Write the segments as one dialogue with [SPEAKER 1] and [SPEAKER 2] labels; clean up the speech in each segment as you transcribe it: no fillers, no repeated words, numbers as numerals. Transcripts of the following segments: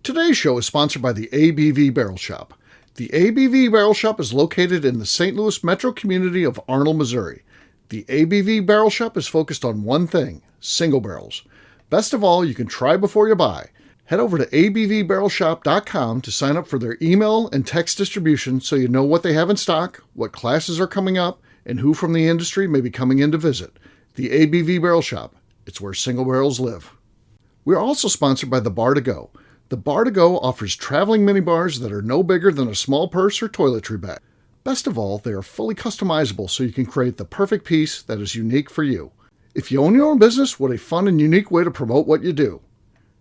[SPEAKER 1] Today's show is sponsored by the ABV Barrel Shop. The ABV Barrel Shop is located in the St. Louis metro community of Arnold, Missouri. The ABV Barrel Shop is focused on one thing, single barrels. Best of all, you can try before you buy. Head over to abvbarrelshop.com to sign up for their email and text distribution so you know what they have in stock, what classes are coming up, and who from the industry may be coming in to visit. The ABV Barrel Shop. It's where single barrels live. We are also sponsored by the Bar to Go. The Bar to Go offers traveling minibars that are no bigger than a small purse or toiletry bag. Best of all, they are fully customizable so you can create the perfect piece that is unique for you. If you own your own business, what a fun and unique way to promote what you do.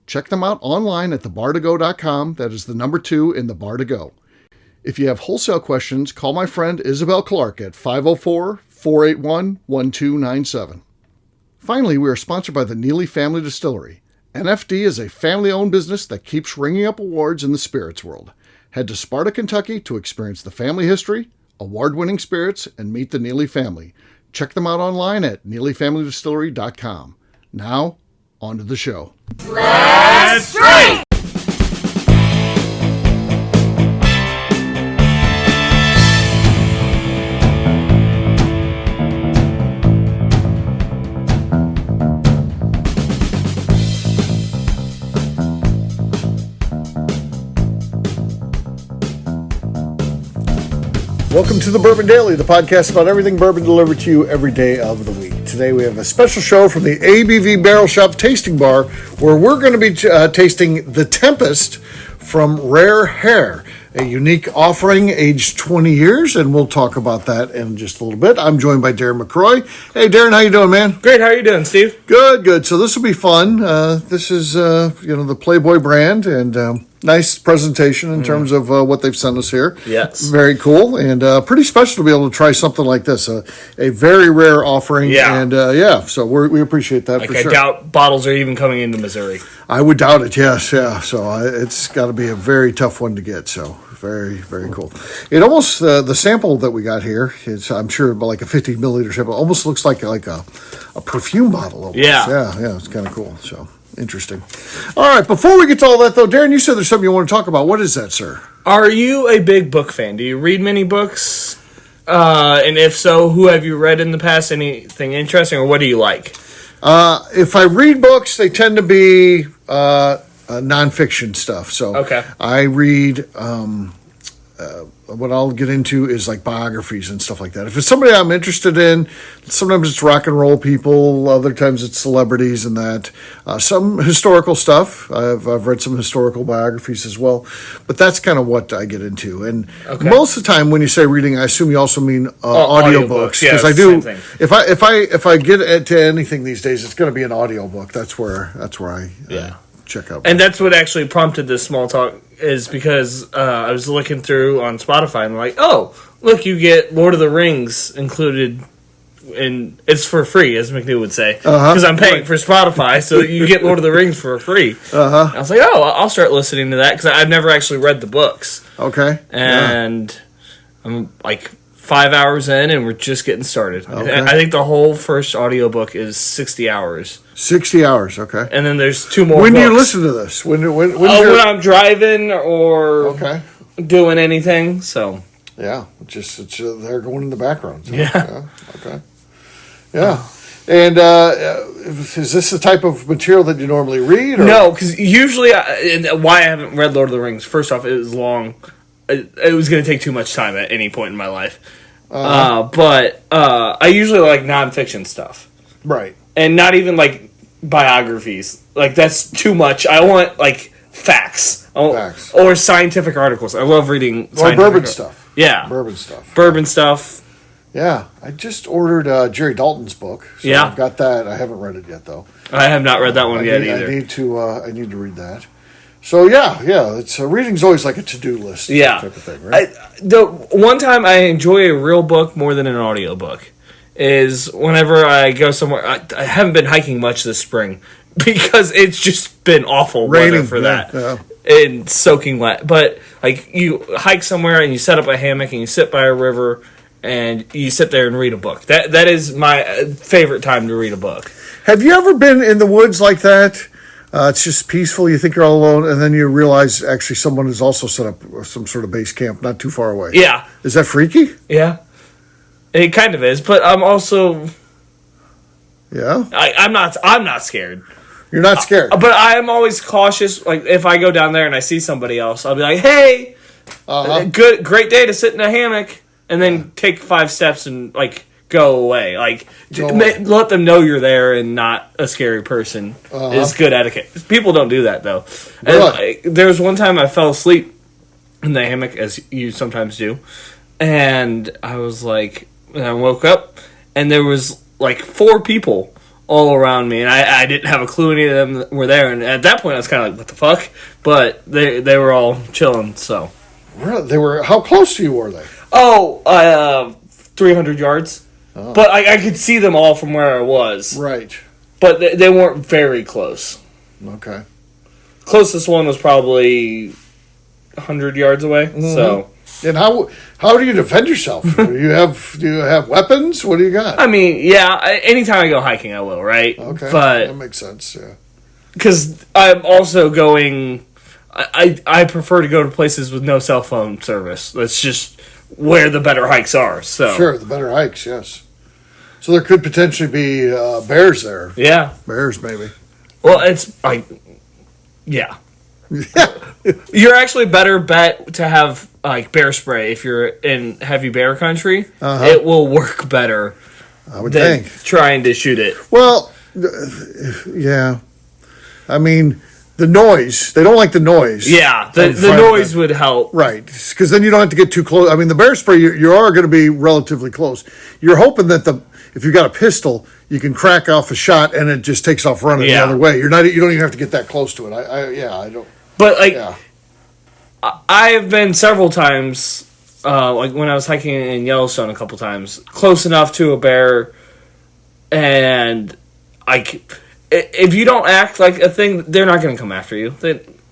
[SPEAKER 1] Check them out online at thebar2go.com. That is the number 2 in the Bar to Go. If you have wholesale questions, call my friend Isabel Clark at 504-481-1297. Finally, we are sponsored by the Neely Family Distillery. NFD is a family-owned business that keeps ringing up awards in the spirits world. Head to Sparta, Kentucky to experience the family history, award-winning spirits, and meet the Neely family. Check them out online at neelyfamilydistillery.com. Now, on to the show.
[SPEAKER 2] Let's drink!
[SPEAKER 1] Welcome to the Bourbon Daily, the podcast about everything bourbon delivered to you every day of the week. Today we have a special show from the ABV Barrel Shop Tasting Bar where we're going to be tasting the Tempest from Rare Hare, a unique offering aged 20 years, and we'll talk about that in just a little bit. I'm joined by Darren McCroy. Hey, Darren, how you doing, man?
[SPEAKER 3] Great. How are you doing, Steve?
[SPEAKER 1] Good. So this will be fun. This is, the Playboy brand, and nice presentation in terms of what they've sent us here.
[SPEAKER 3] Yes.
[SPEAKER 1] Very cool, and pretty special to be able to try something like this. A very rare offering.
[SPEAKER 3] Yeah.
[SPEAKER 1] And, so we appreciate that for sure.
[SPEAKER 3] I doubt bottles are even coming into Missouri.
[SPEAKER 1] I would doubt it, yes, yeah. So it's got to be a very tough one to get, so very, very cool. It almost, the sample that we got here, it's, I'm sure, like a 50 milliliter sample, almost looks like a perfume bottle almost.
[SPEAKER 3] Yeah.
[SPEAKER 1] Yeah, it's kind of cool, so interesting. All right, before we get to all that, though, Darren, you said there's something you want to talk about. What is that, sir?
[SPEAKER 3] Are you a big book fan? Do you read many books? And if so, who have you read in the past? Anything interesting, or what do you like?
[SPEAKER 1] If I read books, they tend to be nonfiction stuff. So
[SPEAKER 3] okay.
[SPEAKER 1] I read, what I'll get into is like biographies and stuff like that. If it's somebody I'm interested in, sometimes it's rock and roll people, other times it's celebrities and that. Some historical stuff. I've read some historical biographies as well, but that's kind of what I get into. And most of the time when you say reading, I assume you also mean audiobooks.
[SPEAKER 3] Yeah,
[SPEAKER 1] because I do. If I get to anything these days, it's going to be an audiobook. That's where I check out.
[SPEAKER 3] And that's what actually prompted this small talk, is because I was looking through on Spotify and like, oh, look, you get Lord of the Rings included, and it's for free, as McNeil would say, because I'm paying for Spotify, so you get Lord of the Rings for free. I was like, oh, I'll start listening to that, because I've never actually read the books.
[SPEAKER 1] Okay.
[SPEAKER 3] And I'm like 5 hours in, and we're just getting started. Okay. I think the whole first audiobook is 60 hours.
[SPEAKER 1] 60 hours, okay.
[SPEAKER 3] And then there's 2 more
[SPEAKER 1] When
[SPEAKER 3] books.
[SPEAKER 1] do you listen to this? When
[SPEAKER 3] I'm driving or doing anything, so.
[SPEAKER 1] Yeah, it's they're going in the background. So,
[SPEAKER 3] yeah.
[SPEAKER 1] Okay. Yeah. And is this the type of material that you normally read? Or?
[SPEAKER 3] No, because usually, and why I haven't read Lord of the Rings, first off, it was long. It was going to take too much time at any point in my life. But I usually like nonfiction stuff.
[SPEAKER 1] Right.
[SPEAKER 3] And not even like biographies. Like, that's too much. I want like facts. Or scientific articles. I love reading scientific
[SPEAKER 1] bourbon stuff.
[SPEAKER 3] Yeah.
[SPEAKER 1] Bourbon stuff.
[SPEAKER 3] Yeah.
[SPEAKER 1] Yeah. I just ordered Jerry Dalton's book. So
[SPEAKER 3] yeah.
[SPEAKER 1] I've got that. I haven't read it yet, though.
[SPEAKER 3] I have not read that one yet either.
[SPEAKER 1] I need to read that. So, yeah. It's reading's always like a to-do list type of thing, right?
[SPEAKER 3] The one time I enjoy a real book more than an audiobook is whenever I go somewhere. I haven't been hiking much this spring because it's just been awful weather for that. Yeah. And soaking wet. But, like, you hike somewhere and you set up a hammock and you sit by a river and you sit there and read a book. That is my favorite time to read a book.
[SPEAKER 1] Have you ever been in the woods like that? It's just peaceful. You think you're all alone, and then you realize actually someone has also set up some sort of base camp not too far away.
[SPEAKER 3] Yeah.
[SPEAKER 1] Is that freaky?
[SPEAKER 3] Yeah. It kind of is, but I'm also...
[SPEAKER 1] Yeah?
[SPEAKER 3] I'm not scared.
[SPEAKER 1] You're not scared?
[SPEAKER 3] But I am always cautious. Like, if I go down there and I see somebody else, I'll be like, hey, great day to sit in a hammock, and then take 5 steps and, like... go away. Like, let them know you're there and not a scary person is good etiquette. People don't do that, though. And there was one time I fell asleep in the hammock, as you sometimes do, and I was like, and I woke up, and there was like 4 people all around me, and I didn't have a clue any of them were there, and at that point I was kind of like, what the fuck? But they were all chilling, so.
[SPEAKER 1] Really? They were, how close to you were they?
[SPEAKER 3] 300 yards. Oh. But I could see them all from where I was.
[SPEAKER 1] Right.
[SPEAKER 3] But they weren't very close.
[SPEAKER 1] Okay.
[SPEAKER 3] Closest one was probably 100 yards away. Mm-hmm. So.
[SPEAKER 1] And how do you defend yourself? do you have weapons? What do you got?
[SPEAKER 3] I mean, yeah. Anytime I go hiking, I will. Right.
[SPEAKER 1] Okay.
[SPEAKER 3] But
[SPEAKER 1] that makes sense. Yeah.
[SPEAKER 3] Because I'm also going. I prefer to go to places with no cell phone service. That's just where the better hikes are. So
[SPEAKER 1] sure, the better hikes. Yes. So there could potentially be bears there.
[SPEAKER 3] Yeah.
[SPEAKER 1] Bears, maybe.
[SPEAKER 3] Well, it's like, yeah. You're actually better bet to have like bear spray if you're in heavy bear country. Uh-huh. It will work better.
[SPEAKER 1] I would think.
[SPEAKER 3] Trying to shoot it.
[SPEAKER 1] Well, yeah. I mean, the noise. They don't like the noise.
[SPEAKER 3] Yeah, the noise would help.
[SPEAKER 1] Right, because then you don't have to get too close. I mean, the bear spray, you are going to be relatively close. You're hoping that if you got a pistol, you can crack off a shot and it just takes off running the other way. You don't even have to get that close to it. I don't.
[SPEAKER 3] But like, I have been several times, like when I was hiking in Yellowstone a couple times, close enough to a bear, and if you don't act like a thing, they're not going to come after you.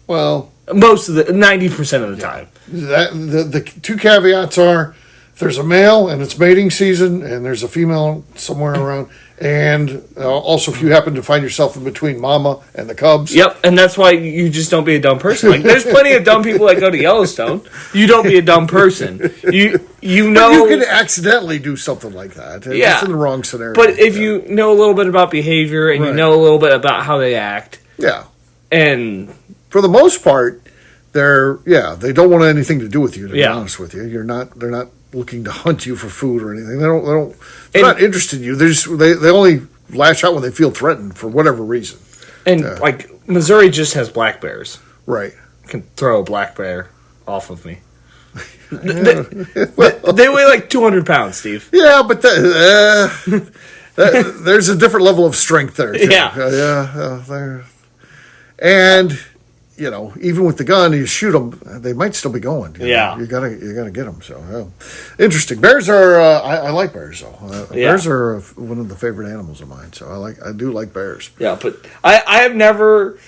[SPEAKER 3] Most of the 90% of the time.
[SPEAKER 1] The 2 caveats are: if there's a male and it's mating season, and there's a female somewhere around, and also if you happen to find yourself in between mama and the cubs.
[SPEAKER 3] Yep, and that's why you just don't be a dumb person. Like, there's plenty of dumb people that go to Yellowstone. You don't be a dumb person. You know,
[SPEAKER 1] but you can accidentally do something like that.
[SPEAKER 3] Yeah,
[SPEAKER 1] it's in the wrong scenario.
[SPEAKER 3] But if you know a little bit about behavior and you know a little bit about how they act, and
[SPEAKER 1] for the most part, they don't want anything to do with you. To be honest with you, they're not looking to hunt you for food or anything. They're not interested in you. They only lash out when they feel threatened for whatever reason.
[SPEAKER 3] And like Missouri just has black bears.
[SPEAKER 1] Right.
[SPEAKER 3] I can throw a black bear off of me. They weigh like 200 pounds, Steve.
[SPEAKER 1] Yeah, but there's a different level of strength there, too. Yeah. And even with the gun, you shoot them, they might still be going. You gotta get them. So interesting. Bears are. I like bears though. Bears are one of the favorite animals of mine. So I do like bears. Yeah,
[SPEAKER 3] but I have never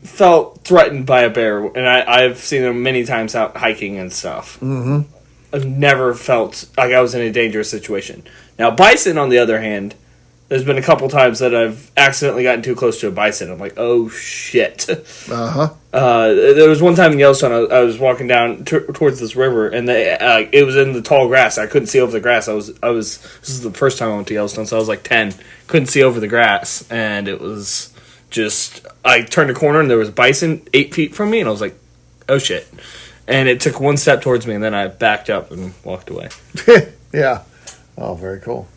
[SPEAKER 3] felt threatened by a bear, and I've seen them many times out hiking and stuff. Mm-hmm. I've never felt like I was in a dangerous situation. Now, bison, on the other hand. There's been a couple times that I've accidentally gotten too close to a bison. I'm like, oh, shit. Uh-huh. There was one time in Yellowstone, I was walking down towards this river, and it was in the tall grass. I couldn't see over the grass. This is the first time I went to Yellowstone, so I was like 10. Couldn't see over the grass, and it was just, I turned a corner, and there was a bison 8 feet from me, and I was like, oh, shit. And it took one step towards me, and then I backed up and walked away.
[SPEAKER 1] Yeah. Oh, very cool.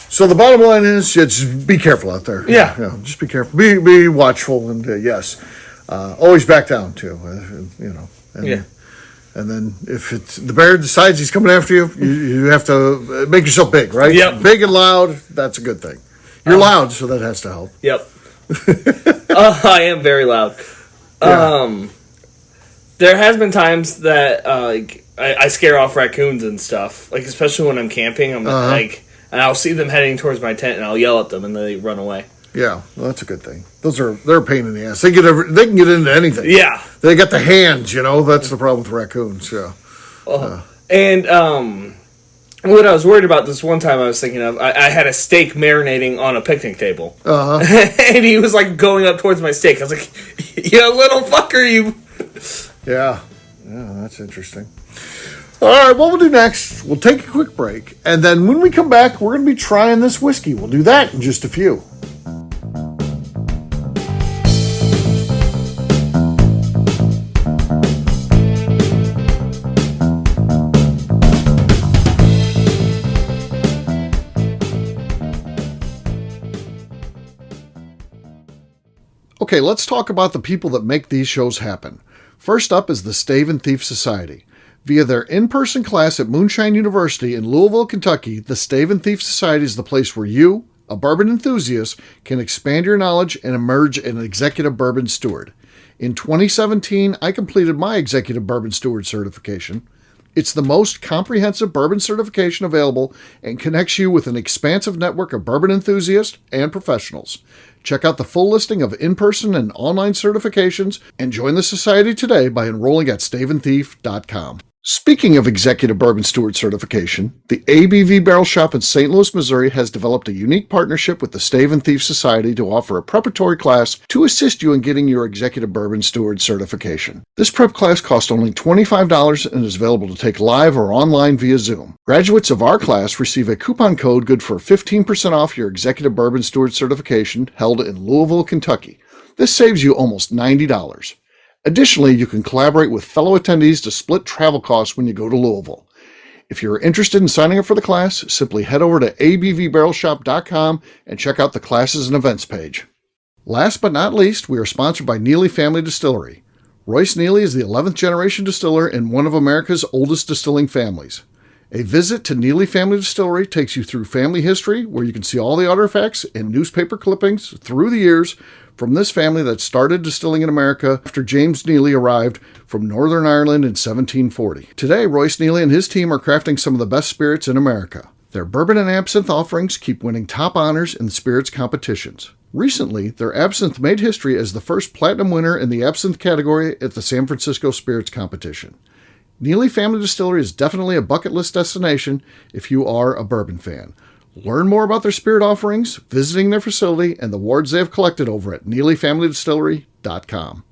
[SPEAKER 1] So the bottom line is, just be careful out there.
[SPEAKER 3] Yeah.
[SPEAKER 1] Just be careful. Be watchful, and yes, always back down too. And then if the bear decides he's coming after you, you have to make yourself big, right?
[SPEAKER 3] Yep.
[SPEAKER 1] Big and loud. That's a good thing. You're loud, so that has to help.
[SPEAKER 3] Yep. I am very loud. Yeah. There has been times that I scare off raccoons and stuff, like especially when I'm camping. I'm and I'll see them heading towards my tent, and I'll yell at them, and they run away. Yeah,
[SPEAKER 1] well, that's a good thing. They're a pain in the ass. They can get into anything.
[SPEAKER 3] Yeah,
[SPEAKER 1] they got the hands. That's the problem with raccoons. Yeah,
[SPEAKER 3] and what I was worried about this one time I was thinking of, I had a steak marinating on a picnic table. And he was like going up towards my steak. I was like, you little fucker, you.
[SPEAKER 1] Yeah. Yeah, that's interesting. All right, what we'll do next, we'll take a quick break. And then when we come back, we're going to be trying this whiskey. We'll do that in just a few. Okay, let's talk about the people that make these shows happen. First up is the Stave and Thief Society. Via their in-person class at Moonshine University in Louisville, Kentucky, the Stave and Thief Society is the place where you, a bourbon enthusiast, can expand your knowledge and emerge an executive bourbon steward. In 2017, I completed my executive bourbon steward certification. It's the most comprehensive bourbon certification available and connects you with an expansive network of bourbon enthusiasts and professionals. Check out the full listing of in-person and online certifications and join the society today by enrolling at staveandthief.com. Speaking of Executive Bourbon Steward certification, the ABV Barrel Shop in St. Louis, Missouri has developed a unique partnership with the Stave and Thief Society to offer a preparatory class to assist you in getting your Executive Bourbon Steward certification. This prep class costs only $25 and is available to take live or online via Zoom. Graduates of our class receive a coupon code good for 15% off your Executive Bourbon Steward certification held in Louisville, Kentucky. This saves you almost $90. Additionally, you can collaborate with fellow attendees to split travel costs when you go to Louisville. If you're interested in signing up for the class, simply head over to abvbarrelshop.com and check out the classes and events page. Last but not least, we are sponsored by Neely Family Distillery. Royce Neely is the 11th generation distiller in one of America's oldest distilling families. A visit to Neely Family Distillery takes you through family history, where you can see all the artifacts and newspaper clippings through the years from this family that started distilling in America after James Neely arrived from Northern Ireland in 1740. Today, Royce Neely and his team are crafting some of the best spirits in America. Their bourbon and absinthe offerings keep winning top honors in the spirits competitions. Recently, their absinthe made history as the first platinum winner in the absinthe category at the San Francisco Spirits Competition. Neely Family Distillery is definitely a bucket list destination if you are a bourbon fan. Learn more about their spirit offerings, visiting their facility, and the awards they have collected over at NeelyFamilyDistillery.com.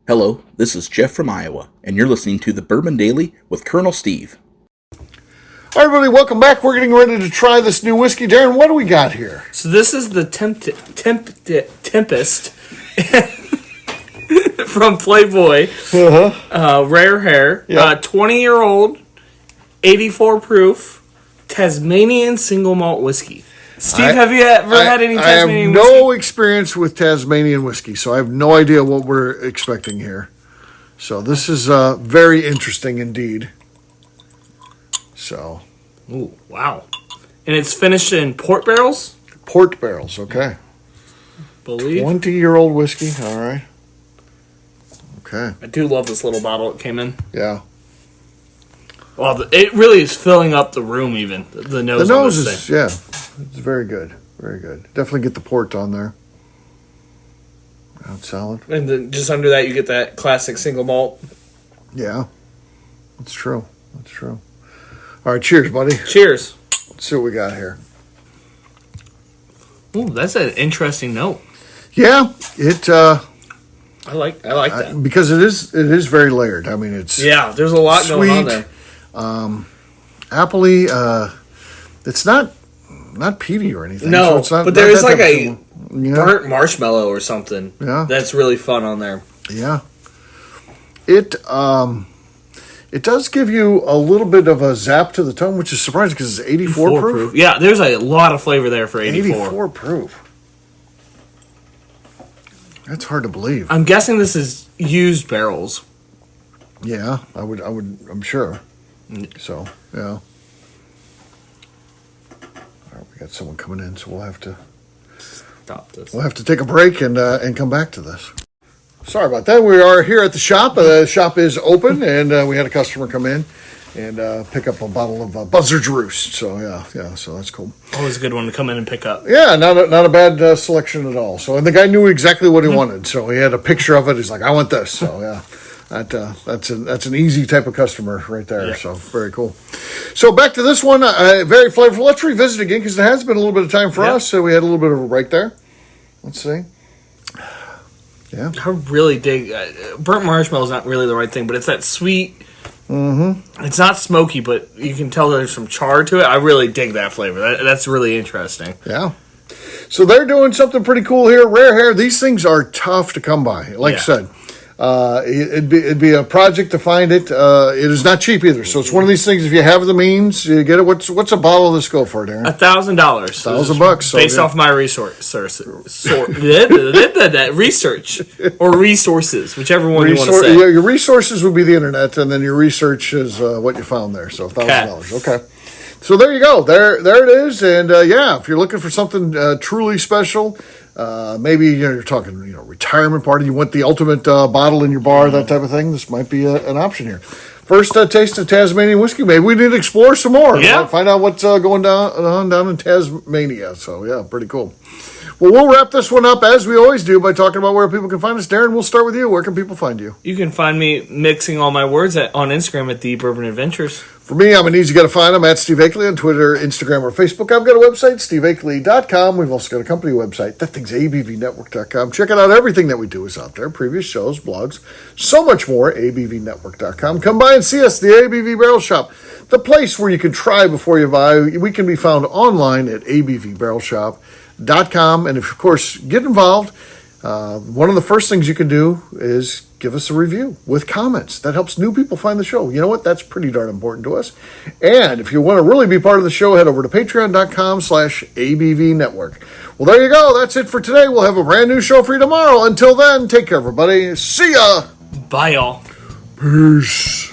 [SPEAKER 2] Hello, this is Jeff from Iowa, and you're listening to the Bourbon Daily with Colonel Steve.
[SPEAKER 1] Hi, everybody. Welcome back. We're getting ready to try this new whiskey. Darren, what do we got here?
[SPEAKER 3] So this is the Tempest from Playboy. Rare Hare. 20-year-old, 84 proof, Tasmanian single malt whiskey. Steve, have you ever had any Tasmanian whiskey?
[SPEAKER 1] I have no experience with Tasmanian whiskey, so I have no idea what we're expecting here. So this is very interesting indeed. So,
[SPEAKER 3] ooh, wow. And it's finished in port barrels?
[SPEAKER 1] Port barrels, okay.
[SPEAKER 3] Believe.
[SPEAKER 1] 20-year-old whiskey, all right. Okay.
[SPEAKER 3] I do love this little bottle it came in.
[SPEAKER 1] Yeah.
[SPEAKER 3] Well, it really is filling up the room even. The nose.
[SPEAKER 1] The nose is, yeah, it's very good. Very good. Definitely get the port on there. That's solid.
[SPEAKER 3] And then just under that, you get that classic single malt.
[SPEAKER 1] Yeah. That's true. That's true. All right, cheers, buddy.
[SPEAKER 3] Cheers.
[SPEAKER 1] Let's see what we got here.
[SPEAKER 3] Ooh, that's an interesting note.
[SPEAKER 1] Yeah, it.
[SPEAKER 3] I like that
[SPEAKER 1] because it is very layered. I mean, it's
[SPEAKER 3] there's a lot
[SPEAKER 1] sweet,
[SPEAKER 3] going on there.
[SPEAKER 1] Appley. It's not peaty or anything.
[SPEAKER 3] No,
[SPEAKER 1] so it's not,
[SPEAKER 3] but there is like a burnt marshmallow or something.
[SPEAKER 1] Yeah,
[SPEAKER 3] that's really fun on there.
[SPEAKER 1] Yeah, it does give you a little bit of a zap to the tongue, which is surprising because it's 84 proof.
[SPEAKER 3] Yeah, there's a lot of flavor there for 84.
[SPEAKER 1] 84 proof. That's hard to believe.
[SPEAKER 3] I'm guessing this is used barrels.
[SPEAKER 1] Yeah, I'm sure. So, yeah. All right, we got someone coming in, so we'll have to
[SPEAKER 3] stop this.
[SPEAKER 1] We'll have to take a break and come back to this. Sorry about that. We are here at the shop. The shop is open, and we had a customer come in and pick up a bottle of Buzzard's Roost. So, yeah, so that's cool.
[SPEAKER 3] Always a good one to come in and pick up.
[SPEAKER 1] Yeah, not a bad selection at all. So, and the guy knew exactly what he wanted. So, he had a picture of it. He's like, I want this. So, yeah. That's an easy type of customer right there. Yeah. So very cool. So back to this one, very flavorful. Let's revisit again because it has been a little bit of time for us. So we had a little bit of a break there. Let's see. Yeah,
[SPEAKER 3] I really dig burnt marshmallow is not really the right thing, but it's that sweet. Mm-hmm. It's not smoky, but you can tell there's some char to it. I really dig that flavor. That's really interesting.
[SPEAKER 1] Yeah. So they're doing something pretty cool here. Rare Hare. These things are tough to come by. Like I said. It'd be a project to find it. It is not cheap either. So it's one of these things. If you have the means, you get it. What's a bottle of this go for, Darren?
[SPEAKER 3] $1,000.
[SPEAKER 1] $1,000
[SPEAKER 3] based off my research or resources, whichever one you want to say.
[SPEAKER 1] Yeah, your resources would be the internet, and then your resource is what you found there. So $1,000. Okay. So there you go. There it is. And if you're looking for something truly special. Maybe you're talking, retirement party. You want the ultimate bottle in your bar, that type of thing. This might be an option here. First taste of Tasmanian whiskey. Maybe we need to explore some more.
[SPEAKER 3] Yeah.
[SPEAKER 1] Find out what's going down in Tasmania. So yeah, pretty cool. Well, we'll wrap this one up as we always do by talking about where people can find us. Darren, we'll start with you. Where can people find you?
[SPEAKER 3] You can find me mixing all my words on Instagram at the Bourbon Adventures.
[SPEAKER 1] For me, I'm an easy guy to find. I'm at Steve Akeley on Twitter, Instagram, or Facebook. I've got a website, steveakeley.com. We've also got a company website. That thing's abvnetwork.com. Check out everything that we do is out there. Previous shows, blogs, so much more, abvnetwork.com. Come by and see us, the ABV Barrel Shop, the place where you can try before you buy. We can be found online at abvbarrelshop.com. And, of course, get involved. One of the first things you can do is give us a review with comments. That helps new people find the show. You know what? That's pretty darn important to us. And if you want to really be part of the show, head over to patreon.com/ABV Network. Well, there you go. That's it for today. We'll have a brand new show for you tomorrow. Until then, take care, everybody. See ya.
[SPEAKER 3] Bye, y'all.
[SPEAKER 1] Peace.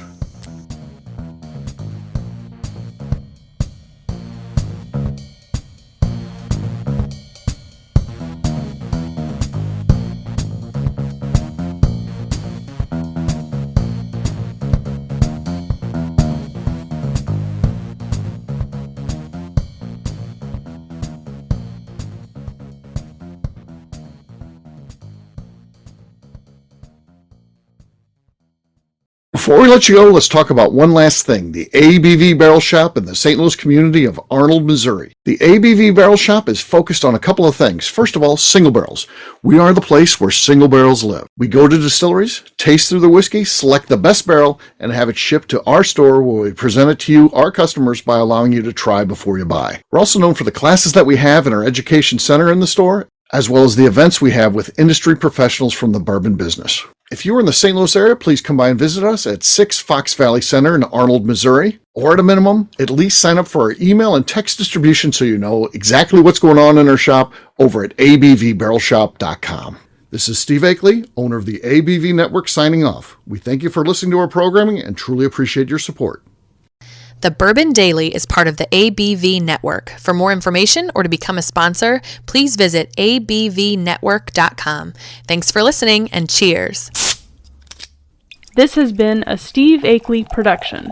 [SPEAKER 1] Before we let you go, let's talk about one last thing, the ABV Barrel Shop in the St. Louis community of Arnold, Missouri. The ABV Barrel Shop is focused on a couple of things. First of all, single barrels. We are the place where single barrels live. We go to distilleries, taste through the whiskey, select the best barrel, and have it shipped to our store where we present it to you, our customers, by allowing you to try before you buy. We're also known for the classes that we have in our education center in the store, as well as the events we have with industry professionals from the bourbon business. If you are in the St. Louis area, please come by and visit us at 6 Fox Valley Center in Arnold, Missouri. Or at a minimum, at least sign up for our email and text distribution so you know exactly what's going on in our shop over at abvbarrelshop.com. This is Steve Akeley, owner of the ABV Network, signing off. We thank you for listening to our programming and truly appreciate your support.
[SPEAKER 4] The Bourbon Daily is part of the ABV Network. For more information or to become a sponsor, please visit abvnetwork.com. Thanks for listening and cheers.
[SPEAKER 5] This has been a Steve Akeley production.